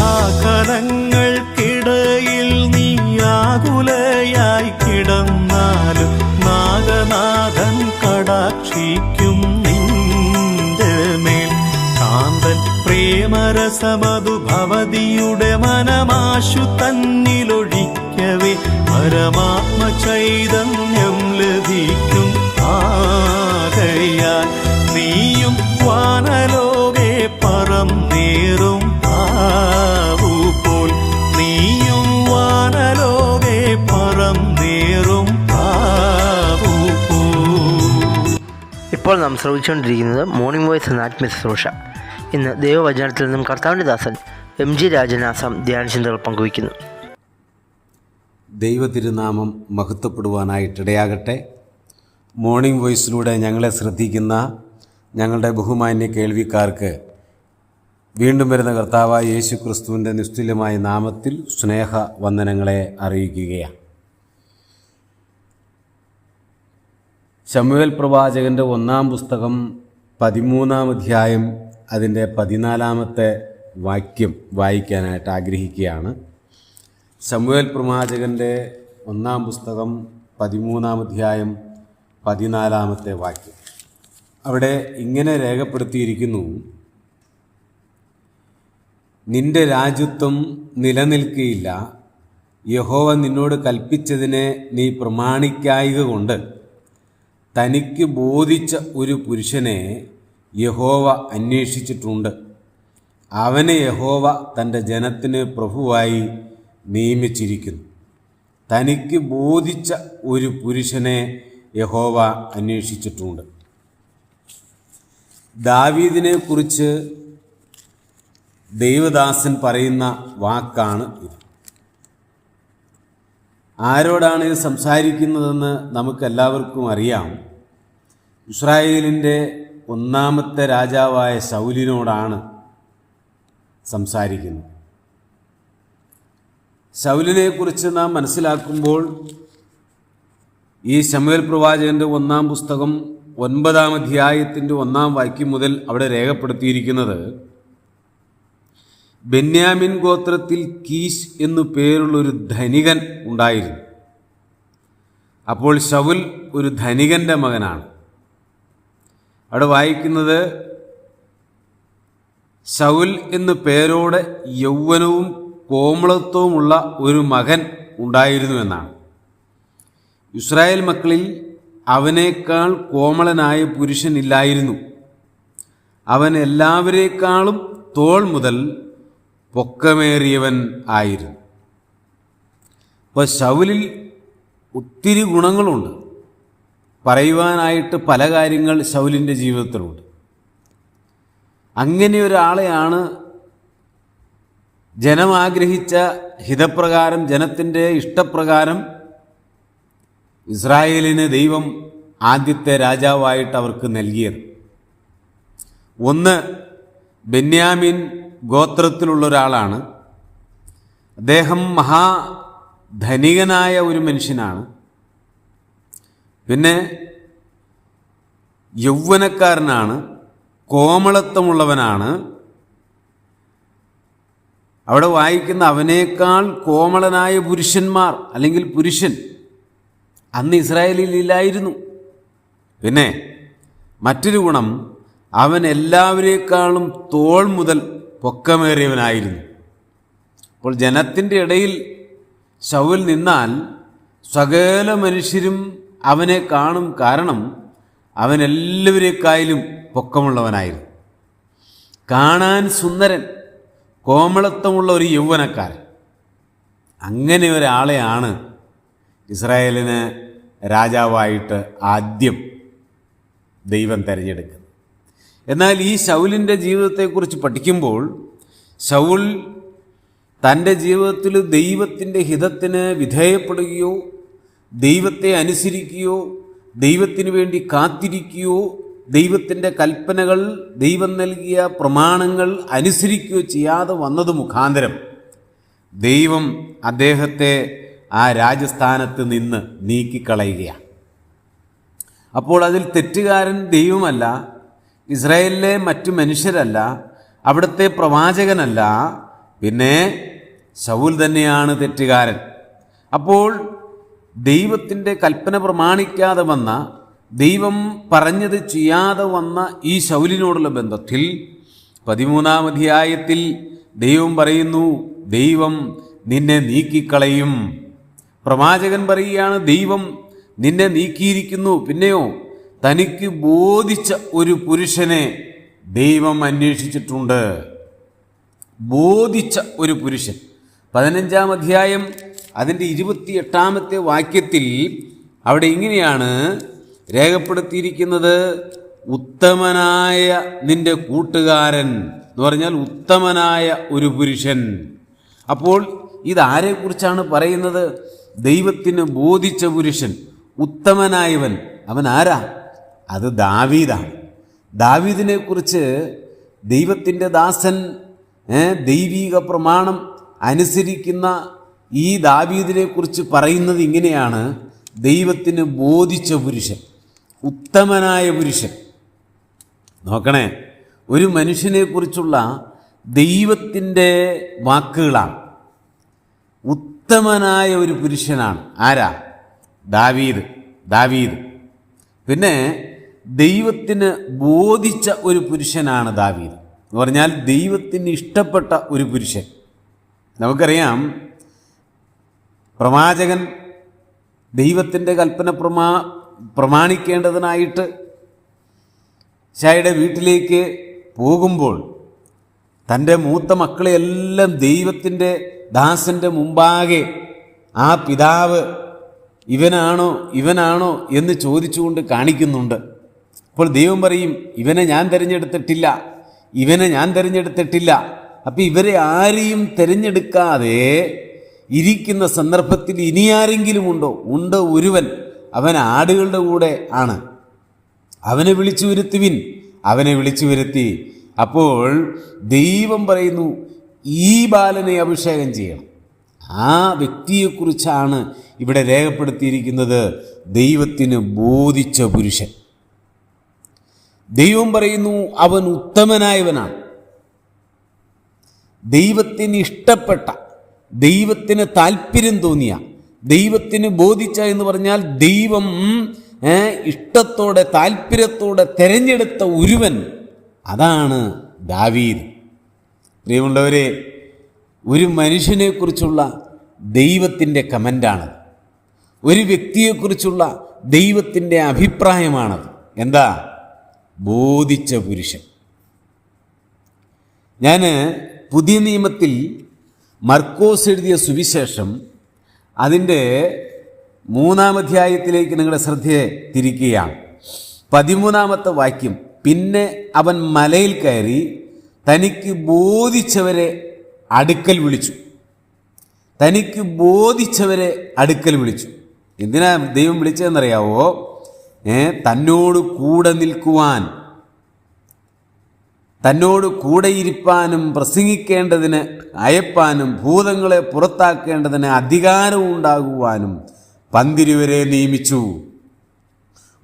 ആഘനങ്ങൾക്കിടയിൽ നീ ആകുലയായി കിടന്നാലും നാഗനാഥൻ കടാക്ഷിക്കും നിന്റെ മേൽ. കാന്തൻ പ്രേമരസമതു ഭവതിയുടെ മനമാശു തന്നിലൊഴിക്കവേ പരമാത്മ ചൈതന്യം ലഭിക്കും. ആകയാൽ നീയും വാനലോകെ പറന്നേറും പ്രാവു പോൽ, നീയും വാനലോകെ പറന്നേറും പ്രാവു പോൽ. ഇപ്പോൾ നാം ശ്രമിച്ചുകൊണ്ടിരിക്കുന്നത് മോർണിംഗ് വോയ്സ് എന്ന ആത്മീയ ശുശ്രൂഷ. ഇന്ന് ദൈവവചനത്തിൽ നിന്നും കർത്താവിൻ്റെ ദാസൻ MG രാജനാസം ധ്യാനചിന്തകൾ പങ്കുവയ്ക്കുന്നു. ദൈവതിരുനാമം മഹത്വപ്പെടുവാനായിട്ടിടയാകട്ടെ. മോർണിംഗ് വോയിസിലൂടെ ഞങ്ങളെ ശ്രദ്ധിക്കുന്ന ഞങ്ങളുടെ ബഹുമാന്യ കേൾവിക്കാർക്ക് വീണ്ടും വരുന്ന കർത്താവായ യേശു ക്രിസ്തുവിൻ്റെ നിസ്തുല്യമായ നാമത്തിൽ സ്നേഹ വന്ദനങ്ങളെ അറിയിക്കുകയാണ്. ശമൂവേൽ പ്രവാചകൻ്റെ 1-ാം പുസ്തകം 13-ാം അധ്യായം അതിൻ്റെ 14-ാമത്തെ വാക്യം വായിക്കാനായിട്ട് ആഗ്രഹിക്കുകയാണ്. ശമൂവേൽ പ്രവാചകൻ്റെ 1-ാം പുസ്തകം 13-ാം അധ്യായം 14-ാമത്തെ വാക്യം. അവിടെ ഇങ്ങനെ രേഖപ്പെടുത്തിയിരിക്കുന്നു: നിന്റെ രാജ്യത്വം നിലനിൽക്കുകയില്ല. യഹോവ നിന്നോട് കൽപ്പിച്ചതിനെ നീ പ്രമാണിക്കായ്ക കൊണ്ട് തനിക്ക് ബോധിച്ച ഒരു പുരുഷനെ യഹോവ അന്വേഷിച്ചിട്ടുണ്ട്. അവനെ യഹോവ തൻ്റെ ജനത്തിന് പ്രഭുവായി നിയമിച്ചിരിക്കുന്നു. തനിക്ക് ബോധിച്ച ഒരു പുരുഷനെ യഹോവ അന്വേഷിച്ചിട്ടുണ്ട്. ദാവീദിനെ കുറിച്ച് ദൈവദാസൻ പറയുന്ന വാക്കാണ് ഇത്. ആരോടാണ് ഇത് സംസാരിക്കുന്നതെന്ന് നമുക്കെല്ലാവർക്കും അറിയാം. ഇസ്രായേലിൻ്റെ 1-ാമത്തെ രാജാവായ ശൗലിനോടാണ് സംസാരിക്കുന്നത്. ശൗലിനെക്കുറിച്ച് നാം മനസ്സിലാക്കുമ്പോൾ ഈ ശമൂവേൽ പ്രവാചകൻ്റെ 1-ാം പുസ്തകം 9-ാം അധ്യായത്തിൻ്റെ 1-ാം വാക്യം മുതൽ അവിടെ രേഖപ്പെടുത്തിയിരിക്കുന്നത്, ബെന്യാമിൻ ഗോത്രത്തിൽ കീശ് എന്നു പേരുള്ളൊരു ധനികൻ ഉണ്ടായിരുന്നു. അപ്പോൾ ശൗൽ ഒരു ധനികൻ്റെ മകനാണ്. അവിടെ വായിക്കുന്നത്, ശൗൽ എന്നു പേരോടെ യൗവനവും കോമളത്വവുമുള്ള ഒരു മകൻ ഉണ്ടായിരുന്നു എന്നാണ്. ഇസ്രായേൽ മക്കളിൽ അവനേക്കാൾ കോമളനായ പുരുഷനില്ലായിരുന്നു. അവൻ എല്ലാവരേക്കാളും തോൾ മുതൽ പൊക്കമേറിയവൻ ആയിരുന്നു. അപ്പോൾ ശൗലിൽ ഒത്തിരി ഗുണങ്ങളുണ്ട്. പറയുവാനായിട്ട് പല കാര്യങ്ങൾ ശൗലിൻ്റെ ജീവിതത്തിലുണ്ട്. അങ്ങനെ ഒരാളെയാണ് ജനം ആഗ്രഹിച്ച ഹിതപ്രകാരം, ജനത്തിൻ്റെ ഇഷ്ടപ്രകാരം ഇസ്രായേലിന് ദൈവം ആദ്യത്തെ രാജാവായിട്ട് അവർക്ക് നൽകിയത്. ഒന്ന്, ബെന്യാമിൻ ഗോത്രത്തിലുള്ള ഒരാളാണ്. അദ്ദേഹം മഹാധനികനായ ഒരു മനുഷ്യനാണ്. പിന്നെ യൗവനക്കാരനാണ്, കോമളത്വമുള്ളവനാണ്. അവിടെ വായിക്കുന്ന അവനേക്കാൾ കോമളനായ പുരുഷന്മാർ അല്ലെങ്കിൽ പുരുഷൻ അന്ന് ഇസ്രായേലിൽ ഇല്ലായിരുന്നു. പിന്നെ മറ്റൊരു ഗുണം, അവൻ എല്ലാവരേക്കാളും തോൾ മുതൽ പൊക്കമേറിയവനായിരുന്നു. അപ്പോൾ ജനത്തിൻ്റെ ഇടയിൽ ശൗൽ നിന്നാൽ സകല മനുഷ്യരും അവനെ കാണും. കാരണം അവൻ എല്ലാവരേക്കാളും പൊക്കമുള്ളവനായിരുന്നു. കാണാൻ സുന്ദരൻ, കോമളത്വമുള്ള ഒരു യൗവനക്കാരൻ. അങ്ങനെ ഒരാളെയാണ് ഇസ്രായേലിന് രാജാവായിട്ട് ആദ്യം ദൈവം തിരഞ്ഞെടുക്കുന്നത്. എന്നാൽ ഈ ശൗലിൻ്റെ ജീവിതത്തെക്കുറിച്ച് പഠിക്കുമ്പോൾ ശൗൽ തൻ്റെ ജീവിതത്തിൽ ദൈവത്തിൻ്റെ ഹിതത്തിന് വിധേയപ്പെടുകയോ ദൈവത്തെ അനുസരിക്കുകയോ ദൈവത്തിന് വേണ്ടി കാത്തിരിക്കുകയോ ദൈവത്തിൻ്റെ കൽപ്പനകൾ, ദൈവം നൽകിയ പ്രമാണങ്ങൾ അനുസരിക്കുകയോ ചെയ്യാതെ വന്നത് മുഖാന്തരം ദൈവം അദ്ദേഹത്തെ ആ രാജസ്ഥാനത്ത് നിന്ന് നീക്കിക്കളയുകയാണ്. അപ്പോൾ അതിൽ തെറ്റുകാരൻ ദൈവമല്ല, ഇസ്രായേലിലെ മറ്റു മനുഷ്യരല്ല, അവിടുത്തെ പ്രവാചകനല്ല, പിന്നെ ശൗൽ തന്നെയാണ് തെറ്റുകാരൻ. അപ്പോൾ ദൈവത്തിൻ്റെ കൽപ്പന പ്രമാണിക്കാതെ വന്ന, ദൈവം പറഞ്ഞത് ചെയ്യാതെ വന്ന ഈ ശൗലിനോടുള്ള ബന്ധത്തിൽ 13-ാം അധ്യായത്തിൽ ദൈവം പറയുന്നു, ദൈവം നിന്നെ നീക്കിക്കളയും. പ്രവാചകൻ പറയുകയാണ്, ദൈവം നിന്നെ നീക്കിയിരിക്കുന്നു. പിന്നെയോ തനിക്ക് ബോധിച്ച ഒരു പുരുഷനെ ദൈവം അന്വേഷിച്ചിട്ടുണ്ട്. ബോധിച്ച ഒരു പുരുഷൻ. 15-ാം അധ്യായം അതിൻ്റെ 28-ാമത്തെ വാക്യത്തിൽ അവിടെ ഇങ്ങനെയാണ് രേഖപ്പെടുത്തിയിരിക്കുന്നത്, ഉത്തമനായ നിന്റെ കൂട്ടുകാരൻ എന്ന് പറഞ്ഞാൽ ഉത്തമനായ ഒരു പുരുഷൻ. അപ്പോൾ ഇതാരെക്കുറിച്ചാണ് പറയുന്നത്? ദൈവത്തിന് ബോധിച്ച പുരുഷൻ, ഉത്തമനായവൻ. അവൻ ആരാ? അത് ദാവീദാണ്. ദാവീദിനെ കുറിച്ച് ദൈവത്തിൻ്റെ ദാസൻ, ദൈവീക പ്രമാണം അനുസരിക്കുന്ന ഈ ദാവീദിനെ കുറിച്ച് പറയുന്നത് ഇങ്ങനെയാണ്, ദൈവത്തിന് ബോധിച്ച പുരുഷൻ, ഉത്തമനായ പുരുഷൻ. നോക്കണേ, ഒരു മനുഷ്യനെക്കുറിച്ചുള്ള ദൈവത്തിൻ്റെ വാക്കുകളാണ്. ഉത്തമനായ ഒരു പുരുഷനാണ്. ആരാ? ദാവീദ്. പിന്നെ ദൈവത്തിന് ബോധിച്ച ഒരു പുരുഷനാണ് ദാവീദ് എന്ന് പറഞ്ഞാൽ ദൈവത്തിന് ഇഷ്ടപ്പെട്ട ഒരു പുരുഷൻ. നമുക്കറിയാം, പ്രവാചകൻ ദൈവത്തിൻ്റെ കൽപ്പന പ്രമാണിക്കേണ്ടതിനായിട്ട് ഷായുടെ വീട്ടിലേക്ക് പോകുമ്പോൾ തൻ്റെ മൂത്ത മക്കളെയെല്ലാം ദൈവത്തിൻ്റെ ദാസൻ്റെ മുമ്പാകെ ആ പിതാവ് ഇവനാണോ എന്ന് ചോദിച്ചുകൊണ്ട് കാണിക്കുന്നുണ്ട്. അപ്പോൾ ദൈവം പറയും, ഇവനെ ഞാൻ തിരഞ്ഞെടുത്തിട്ടില്ല. അപ്പം ഇവരെ ആരെയും തിരഞ്ഞെടുക്കാതെ ഇരിക്കുന്ന സന്ദർഭത്തിൽ ഇനി ആരെങ്കിലും ഉണ്ടോ? ഒരുവൻ, അവൻ ആടുകളുടെ കൂടെ ആണ്. അവനെ വിളിച്ചു വരുത്തുവിൻ. അവനെ വിളിച്ചു വരുത്തി. അപ്പോൾ ദൈവം പറയുന്നു, ഈ ബാലനെ അഭിഷേകം ചെയ്യണം. ആ വ്യക്തിയെക്കുറിച്ചാണ് ഇവിടെ രേഖപ്പെടുത്തിയിരിക്കുന്നത്, ദൈവത്തിന് ബോധിച്ച പുരുഷൻ. ദൈവം പറയുന്നു, അവൻ ഉത്തമനായവനാണ്. ദൈവത്തിന് ഇഷ്ടപ്പെട്ട, ദൈവത്തിന് താല്പര്യം തോന്നിയ, ദൈവത്തിന് ബോധിച്ച എന്ന് പറഞ്ഞാൽ ദൈവം ഇഷ്ടത്തോടെ താല്പര്യത്തോടെ തിരഞ്ഞെടുത്ത ഒരുവൻ, അതാണ് ദാവീദ്. പ്രിയമുള്ളവരെ, ഒരു മനുഷ്യനെക്കുറിച്ചുള്ള ദൈവത്തിൻ്റെ കമൻ്റാണത്. ഒരു വ്യക്തിയെക്കുറിച്ചുള്ള ദൈവത്തിൻ്റെ അഭിപ്രായമാണത്. എന്താ? ബോധിച്ച പുരുഷൻ. ഞാൻ പുതിയ നിയമത്തിൽ മർക്കോസ് എഴുതിയ സുവിശേഷം അതിൻ്റെ 3-ാം അധ്യായത്തിലേക്ക് നിങ്ങളുടെ ശ്രദ്ധയെ തിരിക്കുകയാണ്. 13-ാമത്തെ വാക്യം, പിന്നെ അവൻ മലയിൽ കയറി തനിക്ക് ബോധിച്ചവരെ അടുക്കൽ വിളിച്ചു. എന്തിനാ ദൈവം വിളിച്ചതെന്നറിയാവോ? തന്നോട് കൂടെ നിൽക്കുവാൻ, തന്നോട് കൂടെ ഇരിപ്പാനും പ്രസംഗിക്കേണ്ടതിന് അയപ്പാനും ഭൂതങ്ങളെ പുറത്താക്കേണ്ടതിന് അധികാരവും ഉണ്ടാകുവാനും 12 നിയമിച്ചു.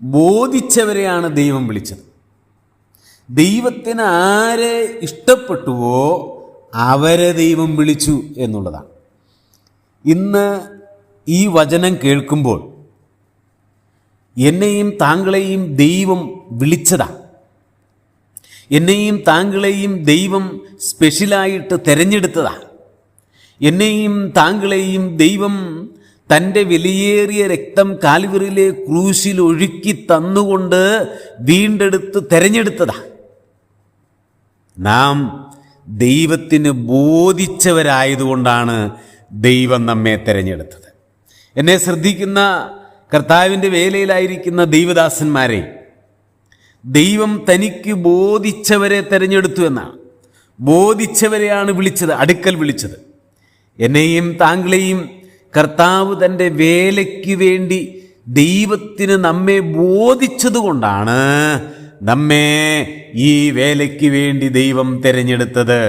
ബോധിച്ചവരെയാണ് ദൈവം വിളിച്ചത്. ദൈവത്തിന് ആരെ ഇഷ്ടപ്പെട്ടുവോ അവരെ ദൈവം വിളിച്ചു എന്നുള്ളതാണ്. ഇന്ന് ഈ വചനം കേൾക്കുമ്പോൾ എന്നെയും താങ്കളെയും ദൈവം വിളിച്ചതാണ്. എന്നെയും താങ്കളെയും ദൈവം സ്പെഷ്യലായിട്ട് തിരഞ്ഞെടുത്തതാണ്. എന്നെയും താങ്കളെയും ദൈവം തൻ്റെ വിലയേറിയ രക്തം കാൽവറിയിലെ ക്രൂശിൽ ഒഴുക്കി തന്നുകൊണ്ട് വീണ്ടെടുത്ത് തിരഞ്ഞെടുത്തതാണ്. നാം ദൈവത്തിന് ബോധിച്ചവരായതുകൊണ്ടാണ് ദൈവം നമ്മെ തിരഞ്ഞെടുത്തത്. എന്നെ ശ്രദ്ധിക്കുന്ന കർത്താവിൻ്റെ വേലയിലായിരിക്കുന്ന ദൈവദാസന്മാരെ, ദൈവം തനിക്ക് ബോധിച്ചവരെ തിരഞ്ഞെടുത്തു എന്നാണ്. ബോധിച്ചവരെയാണ് വിളിച്ചത്, അടുക്കൽ വിളിച്ചത്. എന്നെയും താങ്കളെയും കർത്താവ് തൻ്റെ വേലയ്ക്ക് വേണ്ടി ദൈവത്തിന് നമ്മെ ബോധിച്ചതുകൊണ്ടാണ് നമ്മെ ഈ വേലയ്ക്ക് വേണ്ടി ദൈവം തിരഞ്ഞെടുത്തത്.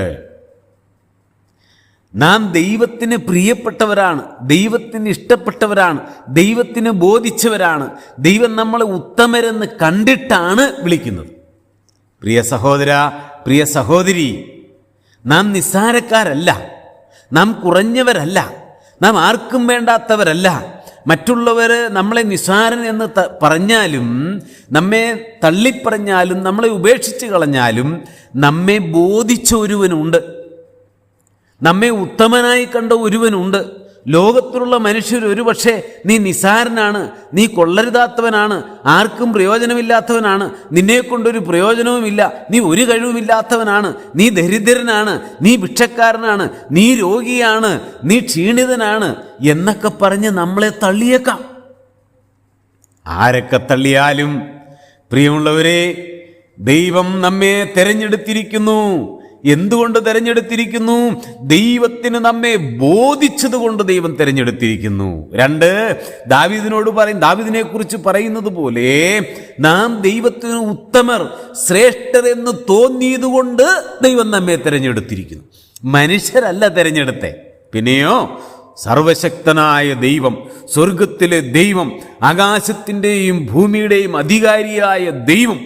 നാം ദൈവത്തിന് പ്രിയപ്പെട്ടവരാണ്, ദൈവത്തിന് ഇഷ്ടപ്പെട്ടവരാണ്, ദൈവത്തിന് ബോധിച്ചവരാണ്. ദൈവം നമ്മളെ ഉത്തമരെന്ന് കണ്ടിട്ടാണ് വിളിക്കുന്നത്. പ്രിയ സഹോദര, പ്രിയ സഹോദരി, നാം നിസ്സാരക്കാരല്ല. നാം കുറഞ്ഞവരല്ല, നാം ആർക്കും വേണ്ടാത്തവരല്ല. മറ്റുള്ളവർ നമ്മളെ നിസ്സാരൻ എന്ന് പറഞ്ഞാലും, നമ്മെ തള്ളിപ്പറഞ്ഞാലും, നമ്മളെ ഉപേക്ഷിച്ച് കളഞ്ഞാലും നമ്മെ ബോധിച്ച ഒരുവനുണ്ട്, നമ്മെ ഉത്തമനായി കണ്ട ഒരുവനുണ്ട്. ലോകത്തിലുള്ള മനുഷ്യർ ഒരുപക്ഷെ നീ നിസ്സാരനാണ്, നീ കൊള്ളരുതാത്തവനാണ്, ആർക്കും പ്രയോജനമില്ലാത്തവനാണ്, നിന്നെക്കൊണ്ടൊരു പ്രയോജനവുമില്ല, നീ ഒരു കഴിവുമില്ലാത്തവനാണ്, നീ ദരിദ്രനാണ്, നീ ഭിക്ഷക്കാരനാണ്, നീ രോഗിയാണ്, നീ ക്ഷീണിതനാണ് എന്നൊക്കെ പറഞ്ഞ് നമ്മളെ തള്ളിയേക്കാം. ആരൊക്കെ തള്ളിയാലും പ്രിയമുള്ളവരെ, ദൈവം നമ്മെ തെരഞ്ഞെടുത്തിരിക്കുന്നു. എന്തുകൊണ്ട് തിരഞ്ഞെടുത്തിരിക്കുന്നു? ദൈവത്തിന് നമ്മെ ബോധിച്ചതുകൊണ്ട് ദൈവം തിരഞ്ഞെടുത്തിരിക്കുന്നു. 2, ദാവീദിനെ കുറിച്ച് പറയുന്നത് പോലെ നാം ദൈവത്തിന് ഉത്തമർ, ശ്രേഷ്ഠർ എന്ന് തോന്നിയതുകൊണ്ട് ദൈവം നമ്മെ തിരഞ്ഞെടുത്തിരിക്കുന്നു. മനുഷ്യരല്ല തിരഞ്ഞെടുത്തേ, പിന്നെയോ സർവശക്തനായ ദൈവം, സ്വർഗത്തിലെ ദൈവം, ആകാശത്തിൻ്റെയും ഭൂമിയുടെയും അധികാരിയായ ദൈവം,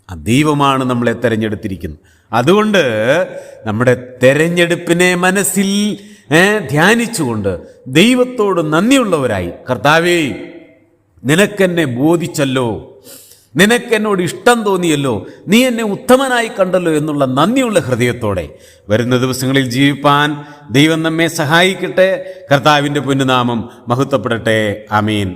ആ ദൈവമാണ് നമ്മളെ തിരഞ്ഞെടുത്തിരിക്കുന്നത്. അതുകൊണ്ട് നമ്മുടെ തെരഞ്ഞെടുപ്പിനെ മനസ്സിൽ ധ്യാനിച്ചുകൊണ്ട് ദൈവത്തോട് നന്ദിയുള്ളവരായി, കർത്താവേ നിനക്കെന്നെ ബോധിച്ചല്ലോ, നിനക്കെന്നോട് ഇഷ്ടം തോന്നിയല്ലോ, നീ എന്നെ ഉത്തമനായി കണ്ടല്ലോ എന്നുള്ള നന്ദിയുള്ള ഹൃദയത്തോടെ വരുന്ന ദിവസങ്ങളിൽ ജീവിപ്പാൻ ദൈവം നമ്മെ സഹായിക്കട്ടെ. കർത്താവിൻ്റെ പൊന്നുനാമം മഹത്വപ്പെടട്ടെ. ആമീൻ.